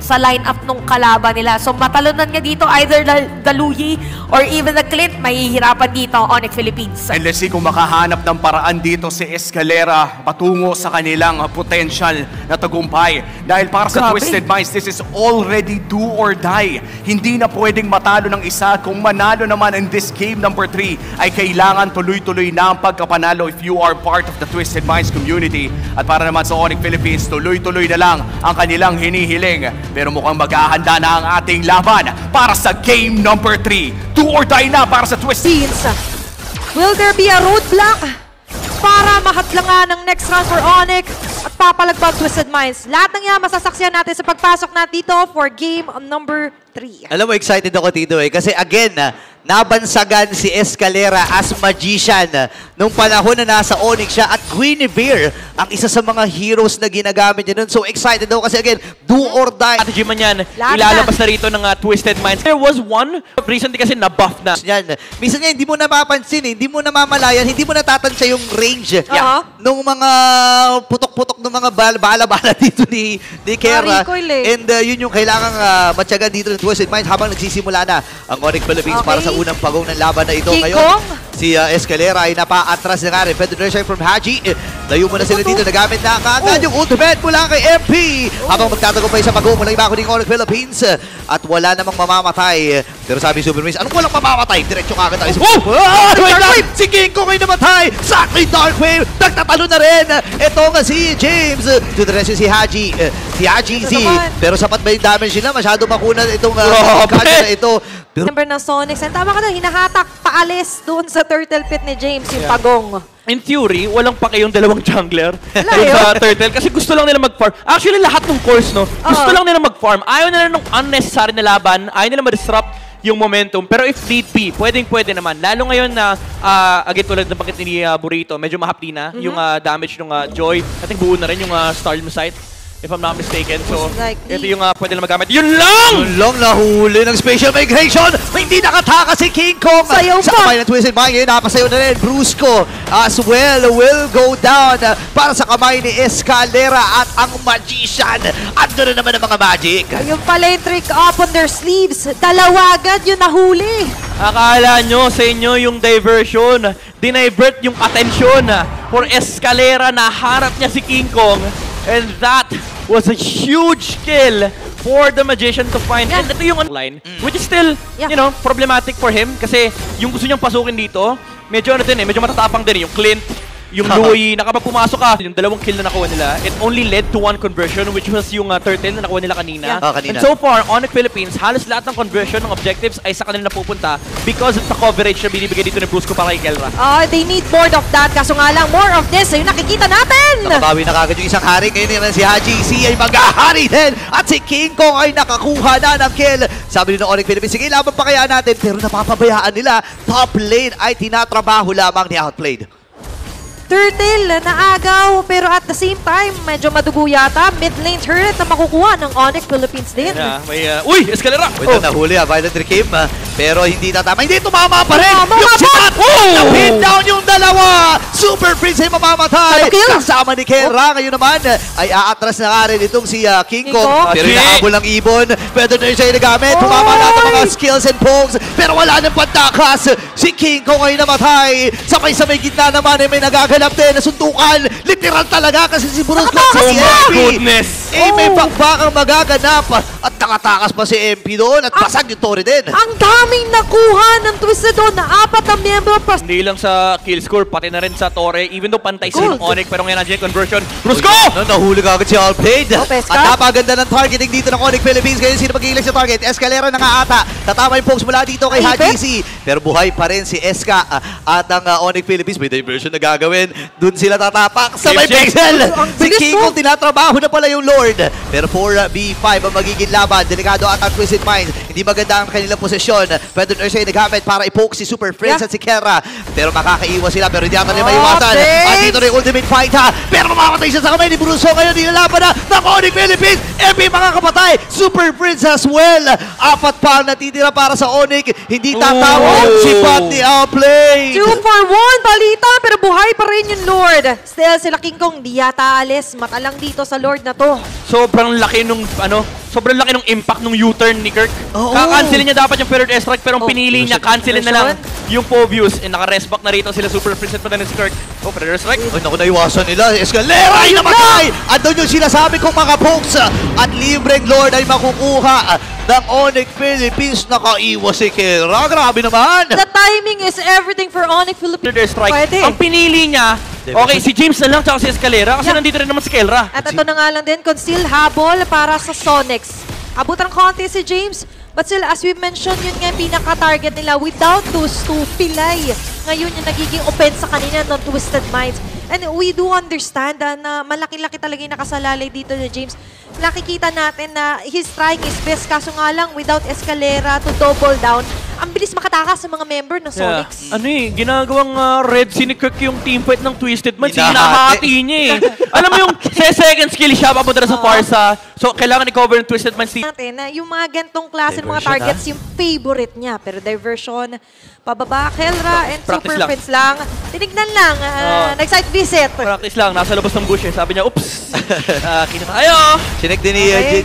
sa lineup nung kalaban nila. So matalunan nga dito either the Luyi or even the Clint, mahihirapan dito ang Onyx Philippines. And let's see kung makahanap ng paraan dito si Escalera patungo sa kanilang potential na tagumpay. Dahil para sa Twisted Minds, this is already do or die. Hindi na pwedeng matalo ng isa. Kung manalo naman in this game number 3, ay kailangan tuloy-tuloy na ang pagkapanalo if you are part of the Twisted Minds community. At para naman sa Onyx Philippines, tuloy-tuloy na lang ang kanilang hinihiling. Pero mukhang maghahanda na ang ating laban para sa game number 3. Do or die na para sa Twisted. Will there be a roadblock para mahadlangan ng next round for Onyx at papalagbag Twisted Minds? Lahat ng yan masasaksiyan natin sa pagpasok natin dito for game number 3. Alam mo, excited ako dito kasi again, nabansagan si Escalera as magician nung panahon na nasa Onyx siya at Guinevere ang isa sa mga heroes na ginagamit niya nun. So excited ako kasi again, do or die. Strategy man yan, ilalabas na rito ng Twisted Minds. There was one recently kasi na-buff na. Yan. Minsan nga, hindi mo napapansin, hindi mo namamalayan, hindi mo natatansya yung range nung mga putok-putok ng mga bala-bala dito ni Kera. And yun yung kailangang matyagan dito ng Twisted Minds habang nagsisimula na ang Onyx Philippines para sa unang pagong ng laban na ito. Ngayon, si Escalera ay napa-atras na nga rin. Pwede na siya from Haji. Layo mo na sila dito. Nagamit na kaagad yung ultimate mula kay MP. Habang magtatagumpay sa pagong mula iba ko ng Onyx Philippines. At wala namang mamamatay. Pero sabi Super Miss, anong walang mamamatay? Diretso kagad tayo sa si King Kong ay namatay sa aking Dark Wave. Nagtatalo na rin. Ito nga si James. To the rest si Haji. Si Haji Z. Pero sapat ba yung damage nila? Masyado makunan itong kanya na ito. Number ng Sonics. And tama ka doon, hinahatak paalis doon sa turtle pit ni James, yung pagong. In theory, walang pa kayong dalawang jungler sa turtle kasi gusto lang nila mag-farm. Actually, lahat ng course, no? Gusto lang nila mag-farm. Ayaw nila ng unnecessary na laban. Ayaw nila ma-disrupt yung momentum. Pero if need be, pwedeng-pwede naman. Lalo ngayon na, again, tulad ng pagkit ni Burrito, medyo mahapli na yung damage ng Joy. I think buo na rin yung Storm site. If I'm not mistaken. So, ito yung pwede na magamit. Yun lang! Yun lang nahuli ng Spatial Migration. Hindi nakataka si King Kong. Sayaw pa! Sa kamay ng Twisted Mind. Ngayon, napasayaw na rin. Brusco as well will go down para sa kamay ni Escalera at ang Magician. Ando na naman ang mga magic. Yung pala yung trick up on their sleeves. Dalawa agad yung nahuli. Akala nyo sa inyo yung diversion. Dinivert yung atensyon for Escalera na harap niya si King Kong. And that was a huge kill for the Magician to find. And ito yung line, which is still, you know, problematic for him. Kasi yung gusto niyang pasukin dito, medyo ano din medyo matatapang din. Yung Clint, yung Louie, na kapag pumasok ka, yung dalawang kill na nakuha nila, it only led to one conversion, which was yung turtle na nakuha nila kanina. And so far, Onyx Philippines, halos lahat ng conversion ng objectives ay sa kanila napupunta because of the coverage na binibigay dito ni Brusco para kay Kelra. They need more of that. Kaso nga lang, more of this, yung nakikita natin! Nakabawi na kagad yung isang hari. Ngayon naman si Haji C ay mag-ahari din. At si King Kong ay nakakuha na ng kill. Sabi nila Onyx Philippines, sige, laban pa kaya natin. Pero napapabayaan nila. Top lane ay tinatrabaho lamang ni Outplayed. Turtle na agaw, pero at the same time, medyo madugo yata. Mid-lane turret na makukuha ng Onyx Philippines din. May, uy! Escalera! Ito nahuli Violent Reclaim. Pero hindi tatama. Hindi tumama pa rin! Yung shot! Na-pin down yung dalawa! Super Prince ay mamamatay! Kasama ni Kera. Ngayon naman ay aatras na nga rin itong si King Kong. Pero inahabol ng ibon. Pwede na siya nagamit. Tumama na ang mga skills and pokes. Pero wala nang pantakas. Si King Kong ay namatay. Sabay-sabay gitna naman ay may nagaganap din na suntukan. Literal talaga kasi si Brusco oh my goodness! May bakbakang magaganap. At nakatakas pa si MP doon. At pasag yung Torre din. Ang daming nakuha ng Twisted doon na 4 na miyembro. Hindi lang sa kill score, pati na rin sa Torre. Even though pantay sila ng Onyx, pero ngayon nandiyan yung conversion. Brusco! Nahuli ka agad si Outplayed. At napaganda ng targeting dito ng Onyx Philippines. Ngayon sino mag-iilag sa target? Escalera na nga ata. Tatama yung pokes mula dito kay Haji C. Pero buhay pa rin si Eska at ang Onyx Philippines. May diversion na gagawin. Doon sila tatapak sa may pixel. Si King Kong tinatrabaho na pala yung Lord. Pero 4v5 ang magiging laban. Delikado at ang Twisted Minds. Hindi maganda ang kanilang posisyon. Pwede na siya nagamit para i-poke si Super Friends at si Kera. Pero makakaiwas sila. Pero hindi ata nila maiwasan. At dito na yung ultimate fight ha. Pero mamamatay siya sa kamay ni Bruso. Ngayon nilalaban na ng Onyx Philippines. MP makakapatay. Super Friends as well. 4 pa natitira para sa Onyx. Hindi tatawag si Pati Outplayed. 2 for 1. Balita. Pero buhay pa rin yung Lord. Still sila King Kong. Di yata alis. Mata lang dito sa Lord na to. Sobrang laki nung sobrang laki ng impact ng U-turn ni Kirk. Kakancelin niya dapat yung Feathered Airstrike pero ang pinili niya, cancelin na lang yung Phobius. And naka-rest back na rito sila Super Princess pa din si Kirk. Oh, Feathered Airstrike. Ay, naku, naiwasan nila. Escalera ay namatay! Andun yung sinasabi kong mga pokes at libreng Lord ay makukuha ng Onyx Philippines. Nakaiwas si Kera. Grabe naman! The timing is everything for Onyx Philippines. Feathered Airstrike. Pwede. Ang pinili niya, okay, si James na lang tsaka si Escalera kasi nandito rin naman si Kelra. At ito na nga lang din, conceal habol para sa Sonics. Abot ng konti si James, but still, as we mentioned, yun nga yung pinaka-target nila. Without those two, Pilay. Ngayon yung nagiging offense sa kanina ng Twisted Minds. And we do understand na malaki-laki talaga yung nakasalalay dito ni James. Nakikita natin na he's trying his best, kaso nga lang, without Escalera to double down, ang bilis makatakas sa mga member ng Sonics. Ano ginagawang Red Sea ni Kirk yung team fight ng Twisted Minds. Hinahati. Hinahati niya Alam mo yung second skill siya, papunta na sa Farsa. So, kailangan i-cover ng Twisted Minds team. Natin na yung mga gantong klase ng mga targets, yung favorite niya. Pero diversion, pababa, Kelra, and Practice Super lang. Prince lang. Tinignan lang, nag-site visit. Practice lang, nasa labas ng bush Sabi niya, oops, kita tayo. Sinek din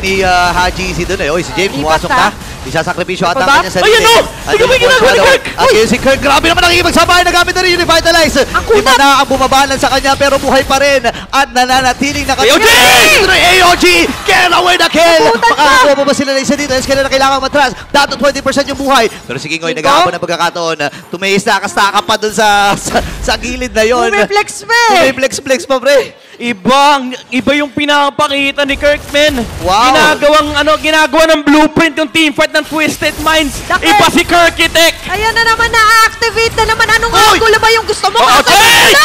ni Haji si doon eh. Oy, si James, Lipat pumasok ka. na. Isasakripisyo ata Baba? kanya sa Ayun, no! Tingnan mo yung ginagawa ni Kirk! At yun si Kirk, grabe naman ang ibagsabayan. Nagamit na rin yung Revitalize. Iba na ang bumabalan sa kanya pero buhay pa rin. At nananatiling AOG! AOG! Get away na kill! Nabutan pa! Makakakuha pa ba sila na isa dito? Kailan na kailangan matras? Dato 20% yung buhay. Pero si Kingoy nag-aabon ng pagkakataon. Tumihis na kastaka pa dun sa gilid na yon. Umiflex pa eh! Umiflex pa pre. Iba yung pinapakita ni Kirkman. Wow. Ginagawa ng blueprint yung team fight ng Twisted Minds. Daki. Iba si Kirkitek. Ayan na naman, na-activate na naman. Anong angulo ba yung gusto mo? Okay!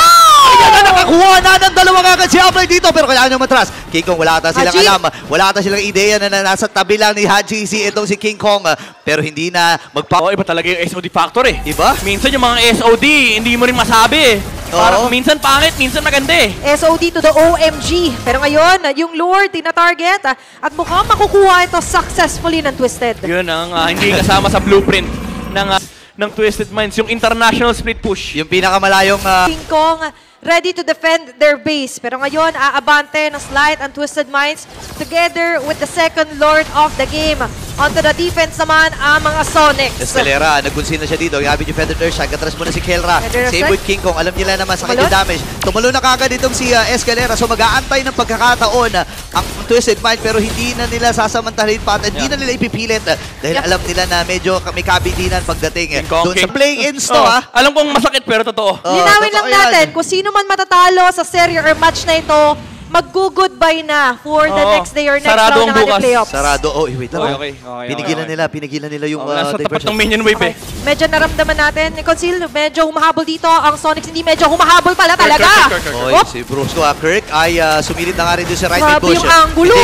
Ayan na, nakakuha na ng dalawa kagad si Aplay dito pero kailangan nyo matras. King Kong, wala ata silang Haji. alam. Wala ata silang ideya na nasa tabi lang ni Haji si itong si King Kong. Pero hindi na Iba talaga yung SOD factor Iba? Minsan yung mga SOD, hindi mo rin masabi Parang minsan pangit, minsan maganda SOD to the OMG. Pero ngayon, yung Lord, tina-target. At mukhang makukuha ito successfully ng Twisted. Yun ang hindi kasama sa blueprint ng Twisted Minds, yung international split push. yung pinakamalayong King Kong ready to defend their base. Pero ngayon, aabante ng Slight and Twisted Minds together with the second Lord of the game. Onto the defense naman ang mga Sonics. Escalera, nagkunsin na siya dito. Gamit yung Feathered Airstrike. Katras muna si Kelra. Feathered Same Airstrike. with King Kong. Alam nila naman sa Tumalon? kanyang damage. Tumalo na kagad itong si Escalera. So mag-aantay ng pagkakataon ang Twisted Mind pero hindi na nila sasamantalin pa at hindi na nila ipipilit dahil alam nila na medyo may kabidinan pagdating King Kong, doon sa King- play-ins to Alam kong masakit pero totoo. Linawin lang totoo yan. natin, kung sino man matatalo sa serye or match na ito, mag-goodbye na for the next day or next Sarado round ang ng ating bukas. playoffs. Sarado. Oh, wait lang. Okay. Pinigilan nila yung Nasa tapat diversion. ng minion wave Medyo naramdaman natin ni Conceal, medyo humahabol dito ang Sonics, hindi medyo humahabol pala talaga. Kirk. Oy, Op! si Brusco Kirk ay sumilid na nga rin doon sa right Grabe mid push. yung angulo!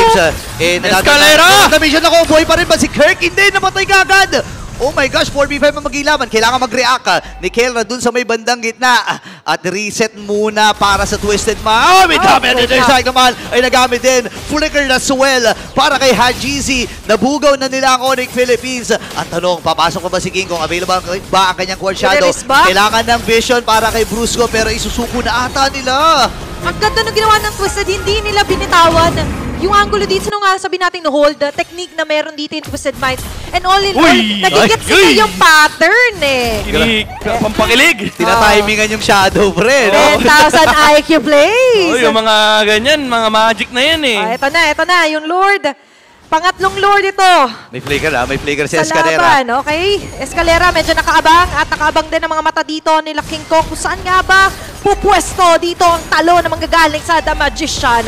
Escalera! Namision ako, buhay pa rin ba si Kirk? Hindi, namatay kagad! Oh my gosh, 4v5 ang magilaman. Kailangan mag-react ni Kelra dun sa may bandang gitna. At reset muna para sa Twisted Man. Oh, may damage na side naman ay nagamit din. Flicker na swell para kay Hajizi. Nabugaw na nila ang Onyx Philippines. Ang tanong, papasok pa ba si King Kong? Available ba ang kanyang Quad Shadow? Release ba? Kailangan ng vision para kay Brusco pero isusuko na ata nila. Ang ganda ng ginawa ng Twisted, hindi nila binitawan yung angulo dito. Nung nga sabi natin hold, technique na meron dito in Twisted Minds. And all in all, nagigets nila yung pattern Pampakilig. Tinatimingan yung Shadow, pre. No? 10,000 IQ plays. Yung mga ganyan, mga magic na yan Ito na, yung Lord. Pangatlong Lord ito. May flicker si Sa Escalera. laban, okay? Escalera medyo nakaabang at nakaabang din ang mga mata dito nila King Kong. Kung saan nga ba pupwesto dito ang talo na manggagaling sa The Magician.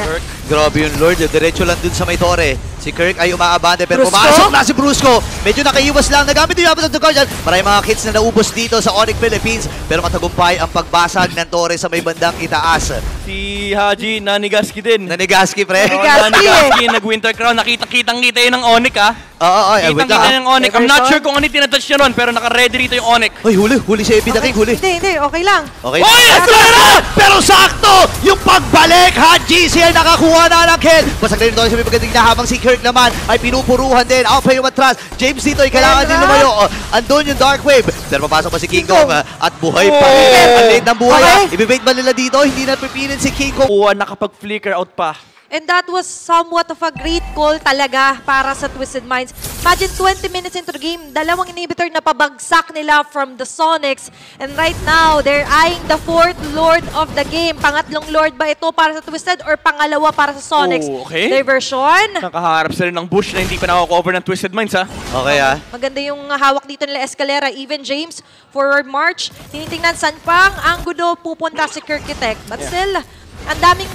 Grabe yung Lord, diretso lang dun sa may tore. Si Kirk ay umaabante pero Brusco? pumasok na si Brusco. Medyo nakaiwas lang, nagamit yung yapas ng Guardian. Maraming mga hits na naubos dito sa Onyx Philippines pero matagumpay ang pagbasag ng tore sa may bandang itaas. Si Haji, nanigaski din. Nanigaski, pre. Nanigaski, nag-winter crown. Nakitang-kita yun ng Onyx, Oo, Kitang-kita yung Onyx. I'm not sure kung ano yung tinatouch niya ron, pero naka-ready rito yung Onyx. Uy, huli si Epi the King, huli. Hindi, okay lang. Okay. Oy, Escalera! Pero sakto! Yung pagbalik, Haji siya nakakuha na ng kill. Basag na rin doon sa may pagdating na habang si Kirk naman ay pinupuruhan din. Outplay yung matras. James dito ay kailangan din lumayo. Andun yung Dark Wave. Pero papasok pa si King Kong at buhay pa rin. Ang late ng buhay. Ibibait ba nila dito? Hindi na pipilin si King Kong. Nakapag-flicker out pa. And that was somewhat of a great call talaga para sa Twisted Minds. Imagine 20 minutes into the game, dalawang inhibitor na pabagsak nila from the Sonics. And right now, they're eyeing the 4th Lord of the game. Pangatlong Lord ba ito para sa Twisted or pangalawa para sa Sonics? Oh, okay. Diversion. Nakaharap sila ng bush na hindi pa nako-cover ng Twisted Minds, ha? Okay, ah. Maganda yung hawak dito nila Escalera. Even James, forward march. Tinitingnan saan pang anggulo pupunta si Kirkitek. But still, ang daming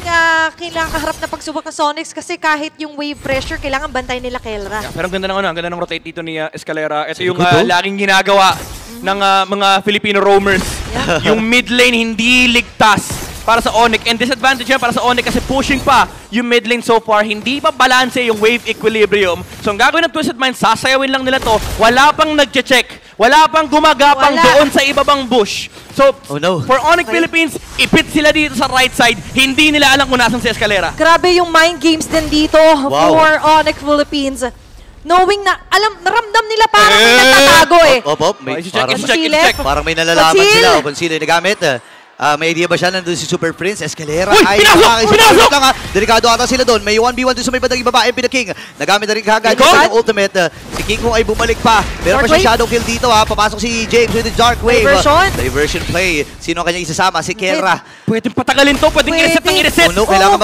kailangan kaharap na pagsubok ng Sonics kasi kahit yung wave pressure, kailangan bantayan nila Kelra. Yeah, pero ang ganda ng rotate dito ni Escalera. Ito yung laging ginagawa ng mga Filipino roamers. Yeah. Yung mid lane hindi ligtas para sa Onyx. And disadvantage yan para sa Onyx kasi pushing pa yung mid lane so far. Hindi pa balance yung wave equilibrium. So ang gagawin ng Twisted Minds, sasayawin lang nila to. Wala pang nagche-check. Wala pang gumagapang doon sa ibabang bush. So, for Onyx Philippines, ipit sila dito sa right side. Hindi nila alam kung nasan si Escalera. Grabe yung mind games din dito for Onyx Philippines. Knowing na, naramdam nila parang may nagtatago eh. Parang may nalalaman sila kung sino yung nagamit. May idea ba siya nandun si Super Prince? Escalera ay pinasok! lang ha. Delikado ata sila doon. May 1v1 doon sa may bandang ibaba. MP the King. Nagamit na rin kagad yung ultimate. Si King Kong ay bumalik pa. Meron pa siya shadow kill dito ha. Papasok si James with the Dark Wave. Diversion play. Sino ang kanyang isasama? Si Kelra. Pwedeng patagalin to. Pwedeng i-reset ng i-reset. Oh no, kailangan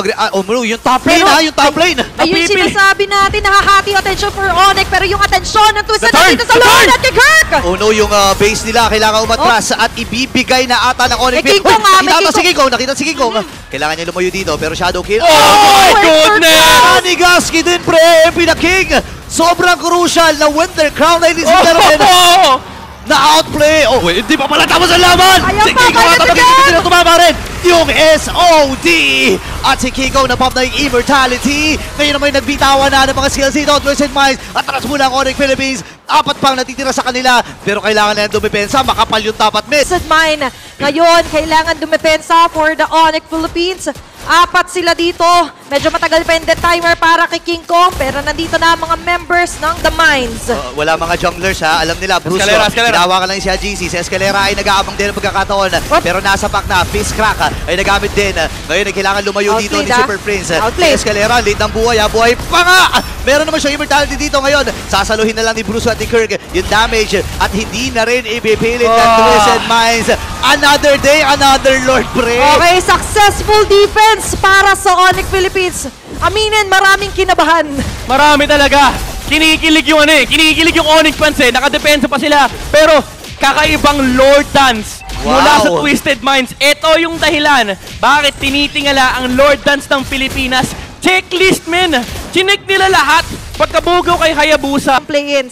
yung top lane ha. Yung top lane. Ayun sinasabi natin, nakahati yung attention for Onyx. Pero yung atensyon ng Twisted na dito sa Lord at kay Kirk. Oh no, yung base nila kailangan umatras at ibibigay na ata ng Onyx. Nakita si King Kong. Kailangan niya lumayo dito pero shadow kill. Oh my goodness! Anigaski din pre! MP the King! Sobrang crucial na Winter Crown na inisip na rin. Na outplay! Oh, hindi pa pala tapos ang laban! Si King Kong at magiging tumama rin! Yung SOD! At si King Kong na-pop na yung Immortality. Ngayon naman nagbitawan na ng mga skills dito. Twisted Minds. Atras muna ang Onyx Philippines. 4 pang natitira sa kanila. Pero kailangan na yung dumipensa. Makapal yung top at mid. Twisted Mind. Ngayon, kailangan dumipensa for the Onyx Philippines. 4 sila dito. Medyo matagal pa yung timer para kay King Kong. Pero nandito na ang mga members ng The Minds. Wala mga junglers ha. Alam nila, Bruce, ginawa ka lang si GC. Si Escalera ay nag-aabang din ang pagkakataon. Pero nasa pack na. Fist crack ay nagamit din. Ngayon ay kailangan lumayo dito ni Super Prince. Si Escalera, late ng buhay ha. Buhay pa nga! Meron naman siyang immortality dito ngayon. Sasaluhin na lang ni Bruce at ni Kirk yung damage. At hindi na rin ipipilit ng Twisted Minds. Another day, another Lord pre. Okay, successful defense para sa Onyx Philippines. Aminin, maraming kinabahan. Marami talaga. Kinikilig yung kinikilig yung Onyx fans eh. Nakadepensa pa sila. Pero kakaibang Lord Dance mula sa Twisted Minds. Ito yung dahilan bakit tinitingala ang Lord Dance ng Pilipinas. Checklist, men! Chinek nila lahat pagkabugaw kay Hayabusa.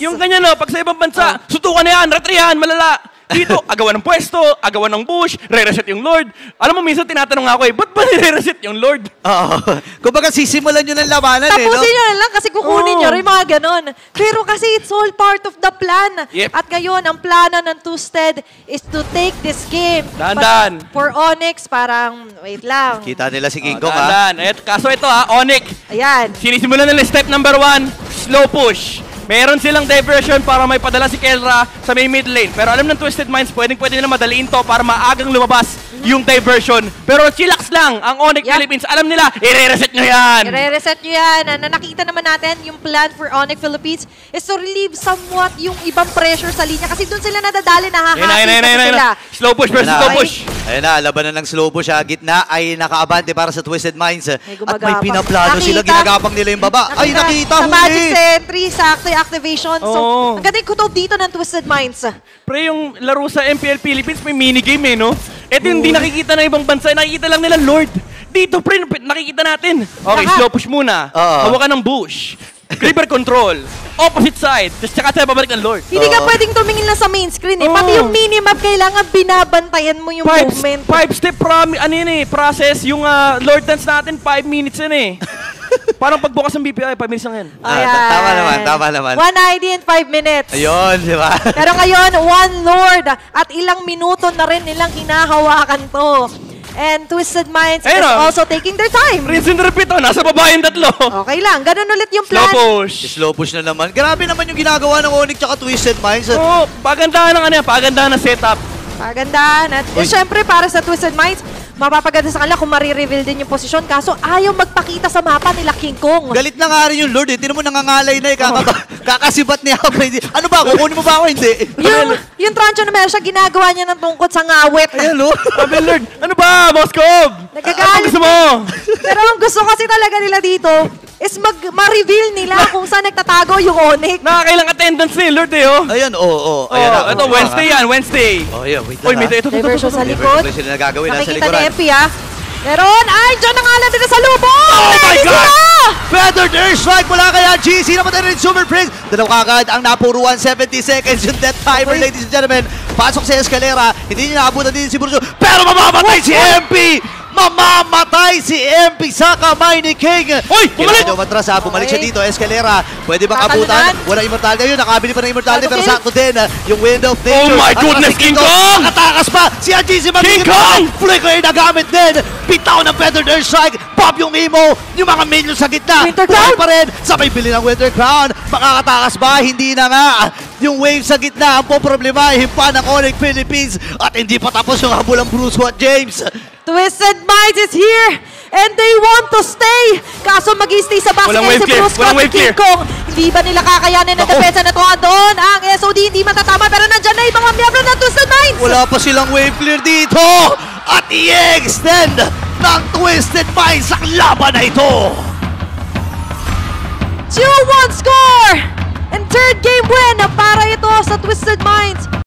Yung ganyan, no, pag sa ibang bansa, sutukan na yan, retrihan, malala. Dito, agawan ng pwesto, agawan ng bush, re-reset yung Lord. Alam mo, minsan tinatanong ako ba't ba re-reset yung Lord? Kumbaga sisimulan nyo ng labanan Tapusin nyo na lang kasi kukunin nyo rin mga ganon. Pero kasi it's all part of the plan. At ngayon, ang plano ng Twisted is to take this game. Dahan-dahan. For Onyx, parang, wait lang. Kita nila si King Kong ha. Kaso ito Onyx. Ayan. Sinisimulan nila step number 1, slow push. Meron silang diversion para may padala si Kelra sa may mid lane. Pero alam ng Twisted Minds, pwede nila madaliin to para maagang lumabas yung diversion. Pero chillax lang ang Onyx Philippines. Alam nila, i-reset nyo yan! I-reset nyo yan. Nakita naman natin yung plan for Onyx Philippines is to relieve somewhat yung ibang pressure sa linya. Kasi doon sila nadadali, nahahati sila. Slow push versus slow push. Ayun na, labanan ng slow push. Gitna ay nakaabante para sa Twisted Minds. At may pinaplano sila, ginagapang nila yung baba. Ay, nakita, huli! Sa Magic Sentry, sakto yung activation. So, ang ganda yung kutob dito ng Twisted Minds. Pre, yung laro sa MPL Philippines, may minigame no? Ito yung hindi nakikita ng ibang bansa, nakikita lang nila Lord. Dito, pre, nakikita natin. Okay, slow push muna. Hawakan ng bush. River control. Opposite side. Tapos tsaka tayo babalik ng Lord. Hindi ka pwedeng tumingin lang sa main screen eh. Pati yung minimap, kailangan binabantayan mo yung movement. 5-step process. Yung Lord Dance natin, 5 minutes yan eh. Parang pagbukas ng BPI, 5 minutes lang yan. Tama naman. 1 ID in 5 minutes. Ayun, di ba? Pero ngayon, 1 Lord at ilang minuto na rin nilang hinahawakan to. And Twisted Minds is also taking their time. Rinse and repeat nasa baba yung tatlo. Okay lang, ganun ulit yung plan. Slow push na naman. Grabe naman yung ginagawa ng Onyx tsaka Twisted Minds. Pagandahan ng pagandahan ng setup. Pagandahan. At syempre para sa Twisted Minds, mapapaganda sa kanila kung marireveal din yung posisyon. Kaso ayaw magpakita sa mapa nila King Kong. Galit na nga rin yung Lord eh. Tinan mo nangangalay na eh. Kakasibat niya ako. Ano ba? Kukunin mo ba ako? Hindi. Yung Troncho na meron siya, ginagawa niya ng tungkod sa ngawit. Ayan, Lord. Sabi, Lord, ano ba, Moskov? Nagagalit. Ano gusto mo? Pero ang gusto kasi talaga nila dito is ma-reveal nila kung saan nagtatago yung Onyx. Nakakailang attendance ni Lord eh, oh. Ayan, oo. Ayan na. Ito, Wednesday yan, Wednesday. Oh, yeah, wait Uy, lang. ito. Diversion sa likod. Diversion na nagagawin nasa Nakikita likuran. ni MP ah. Meron! Ay, dyan ang alam nila sa lubong! Oh my Ready God! sila! Feathered airstrike mula kay GC. Namatay rin Super Prince. Dalaw kagad ang napuruan. 70 seconds yung death timer, ladies and gentlemen. Pasok si Escalera. Hindi niya naabutan din si Burjo. Pero mamamatay si MP! Mamamatay si MP sa kamay ni King. Uy! Bumalik! Kailangan matras ha. Bumalik siya dito. Escalera. Pwede bang Tatalunan? abutan? Wala immortal ngayon. Nakabili pa ng immortality. Pero Kill. sakto din yung Wind of Nature. Oh my At goodness, si King Kong! Nakatakas pa. Si GC King Kong! Flicker na gamit din. Bitaw ng Feathered Airstrike. Pop yung Emo. Yung mga minions sa gitna. Winter Buhay Crown! pa rin. Sabay bili ng Winter Crown. Makakatakas ba? Hindi na nga. Yung wave sa gitna ang po problema. Himpa ng Onyx Philippines. At hindi pa tapos yung habulang Bruce at James. Twisted Minds is here! And they want to stay! Kaso mag-i-stay sa base Walang ngayon wave si clear, Bruce walang Scott wave at King clear. Kong. Hindi ba nila kakayanin ang depensa na ito? Doon ang SOD hindi matatama pero nandyan na yung mga miyembro ng Twisted Minds! Wala pa silang wave clear dito. At i-extend ng Twisted Minds ang laban na ito. 2-1 score! And third game win para ito sa Twisted Minds.